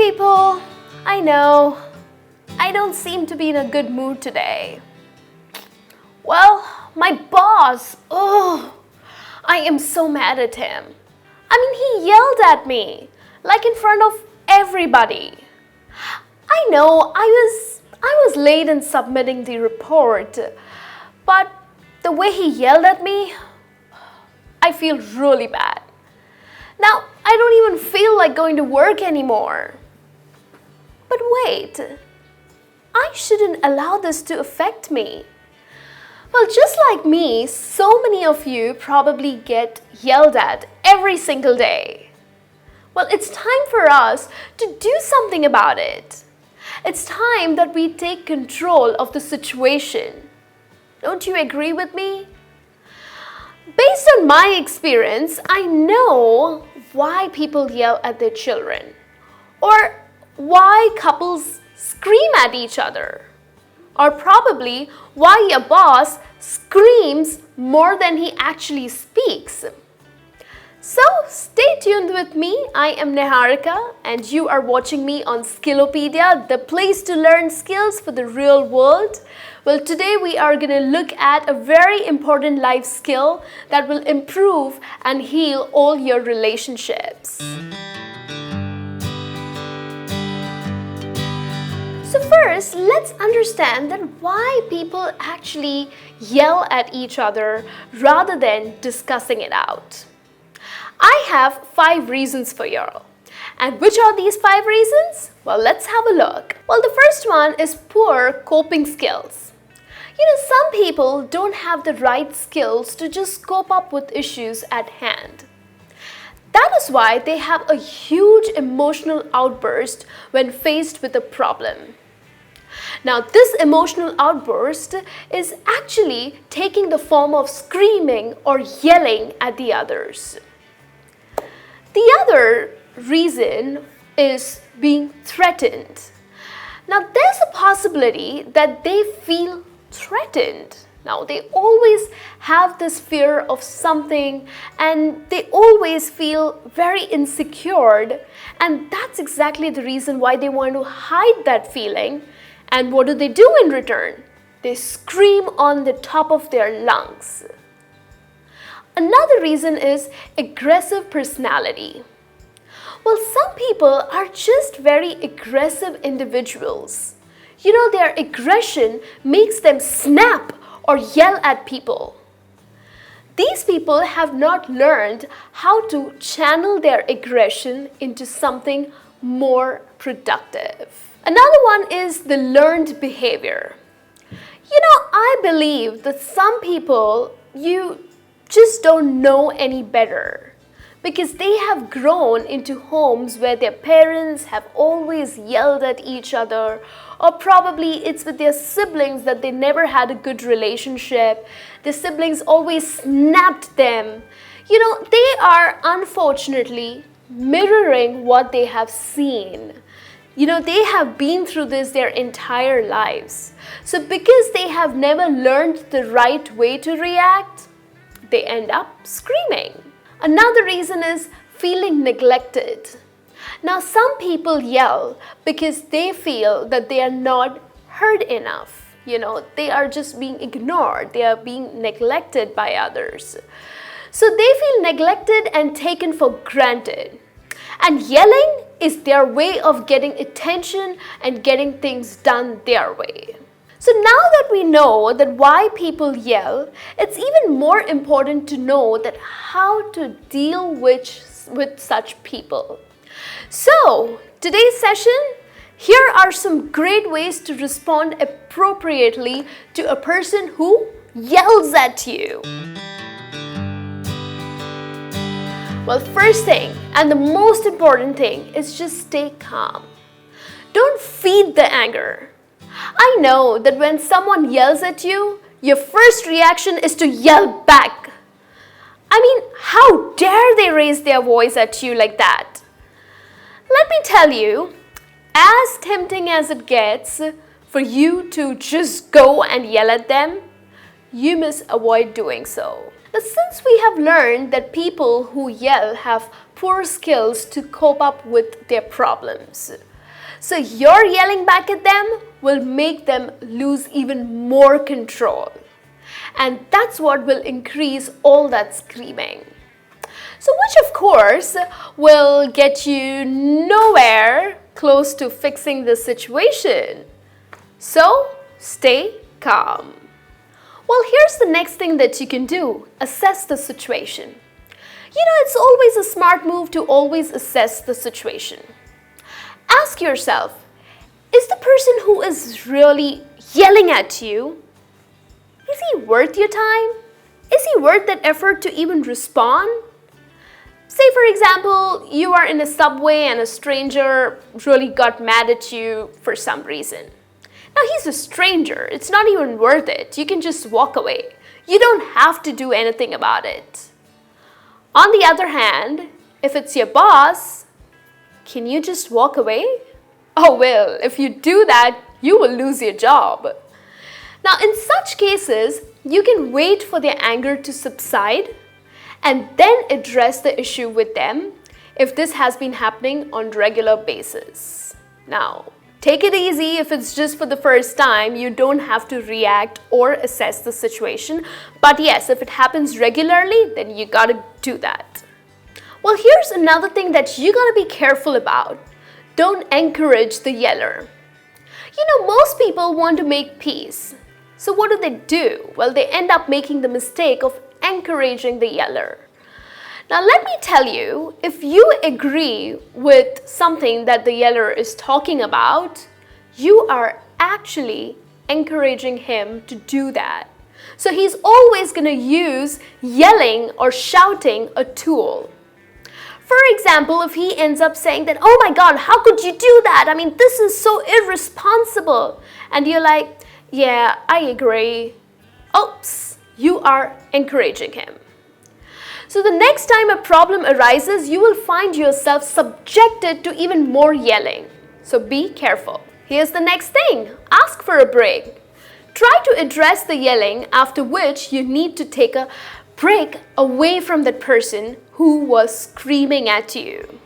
people, I know, I don't seem to be in a good mood today. Well, my boss, I am so mad at him. I mean, he yelled at me, like in front of everybody. I know, I was late in submitting the report, but the way he yelled at me, I feel really bad. Now, I don't even feel like going to work anymore. But wait, I shouldn't allow this to affect me. Well, just like me, so many of you probably get yelled at every single day. Well, it's time for us to do something about it. It's time that we take control of the situation. Don't you agree with me? Based on my experience, I know why people yell at their children, or why couples scream at each other, or probably why your boss screams more than he actually speaks. So stay tuned with me. I am Niharika and you are watching me on Skillopedia, the place to learn skills for the real world. Well, today we are going to look at a very important life skill that will improve and heal all your relationships. So first, let's understand that why people actually yell at each other rather than discussing it out. I have 5 reasons for you. And which are these 5 reasons? Well, let's have a look. Well, the first one is poor coping skills. You know, some people don't have the right skills to just cope up with issues at hand. That is why they have a huge emotional outburst when faced with a problem. Now, this emotional outburst is actually taking the form of screaming or yelling at the others. The other reason is being threatened. Now, there's a possibility that they feel threatened. Now, they always have this fear of something and they always feel very insecure, and that's exactly the reason why they want to hide that feeling. And what do they do in return? They scream on the top of their lungs. Another reason is aggressive personality. Well, some people are just very aggressive individuals. You know, their aggression makes them snap or yell at people. These people have not learned how to channel their aggression into something more productive. Another one is the learned behavior. You know, I believe that some people, you just don't know any better because they have grown into homes where their parents have always yelled at each other, or probably it's with their siblings that they never had a good relationship. The siblings always snapped them. You know, they are unfortunately mirroring what they have seen. You know, they have been through this their entire lives. So because they have never learned the right way to react, they end up screaming. Another reason is feeling neglected. Now, some people yell because they feel that they are not heard enough. You know, they are just being ignored. They are being neglected by others. So they feel neglected and taken for granted. And yelling is their way of getting attention and getting things done their way. So now that we know that why people yell, it's even more important to know that how to deal with such people. So today's session, here are some great ways to respond appropriately to a person who yells at you. Well, first thing, and the most important thing, is just stay calm. Don't feed the anger. I know that when someone yells at you, your first reaction is to yell back. I mean, how dare they raise their voice at you like that? Let me tell you, as tempting as it gets for you to just go and yell at them, you must avoid doing so. Now, since we have learned that people who yell have poor skills to cope up with their problems, So your yelling back at them will make them lose even more control. And that's what will increase all that screaming. So which of course will get you nowhere close to fixing the situation. So stay calm. Well, here's the next thing that you can do. Assess the situation. It's always a smart move to always assess the situation. Ask yourself, is the person who is really yelling at you, is he worth your time? Is he worth that effort to even respond? Say, for example, you are in a subway and a stranger really got mad at you for some reason. Now, he's a stranger. It's not even worth it. You can just walk away. You don't have to do anything about it. On the other hand, if it's your boss, can you just walk away? Oh, well, if you do that, you will lose your job. Now, in such cases, you can wait for their anger to subside and then address the issue with them if this has been happening on regular basis. Now, take it easy. If it's just for the first time, you don't have to react or assess the situation. But yes, if it happens regularly, then you gotta do that. Well, here's another thing that you gotta be careful about. Don't encourage the yeller. Most people want to make peace. So what do? Well, they end up making the mistake of encouraging the yeller. Now, let me tell you, if you agree with something that the yeller is talking about, you are actually encouraging him to do that. So he's always going to use yelling or shouting a tool. For example, if he ends up saying that, oh my God, how could you do that? I mean, this is so irresponsible. And you're like, yeah, I agree. Oops, you are encouraging him. So the next time a problem arises, you will find yourself subjected to even more yelling. So be careful. Here's the next thing. Ask for a break. Try to address the yelling, after which you need to take a break away from that person who was screaming at you.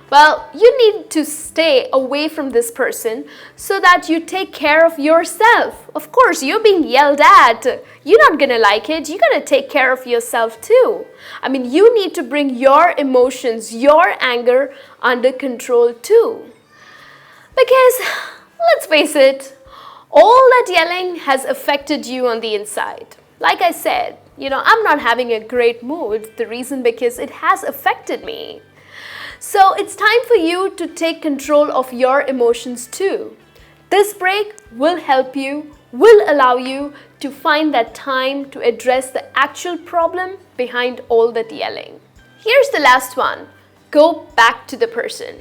Well, you need to stay away from this person so that you take care of yourself. Of course, you're being yelled at. You're not gonna like it. You gotta take care of yourself too. I mean, you need to bring your emotions, your anger under control too. Because, let's face it, all that yelling has affected you on the inside. Like I said, I'm not having a great mood. The reason because it has affected me. So it's time for you to take control of your emotions too. This break will help you, will allow you to find that time to address the actual problem behind all that yelling. Here's the last one. Go back to the person.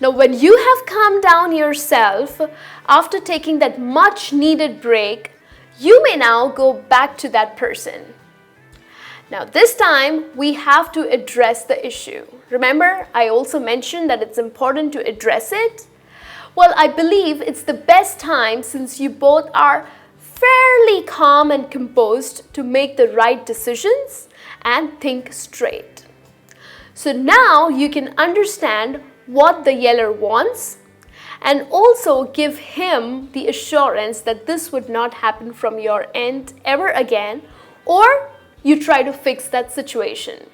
Now, when you have calmed down yourself after taking that much needed break, you may now go back to that person. Now, this time we have to address the issue. Remember, I also mentioned that it's important to address it. Well, I believe it's the best time, since you both are fairly calm and composed, to make the right decisions and think straight. So now you can understand what the yeller wants and also give him the assurance that this would not happen from your end ever again, or you try to fix that situation.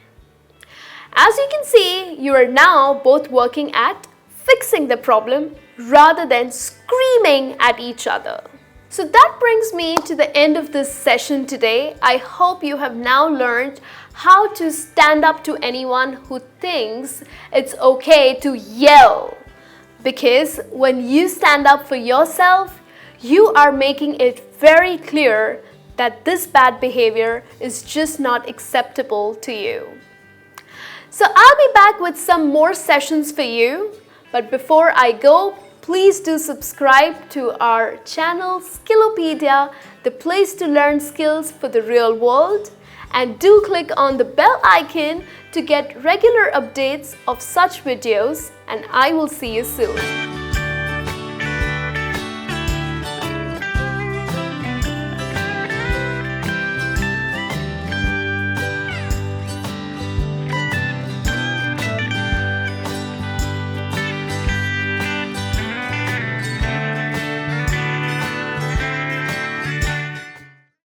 As you can see, you are now both working at fixing the problem rather than screaming at each other. So that brings me to the end of this session today. I hope you have now learned how to stand up to anyone who thinks it's okay to yell. Because when you stand up for yourself, you are making it very clear that this bad behavior is just not acceptable to you. So I'll be back with some more sessions for you. But before I go, please do subscribe to our channel Skillopedia, the place to learn skills for the real world. And do click on the bell icon to get regular updates of such videos, and I will see you soon.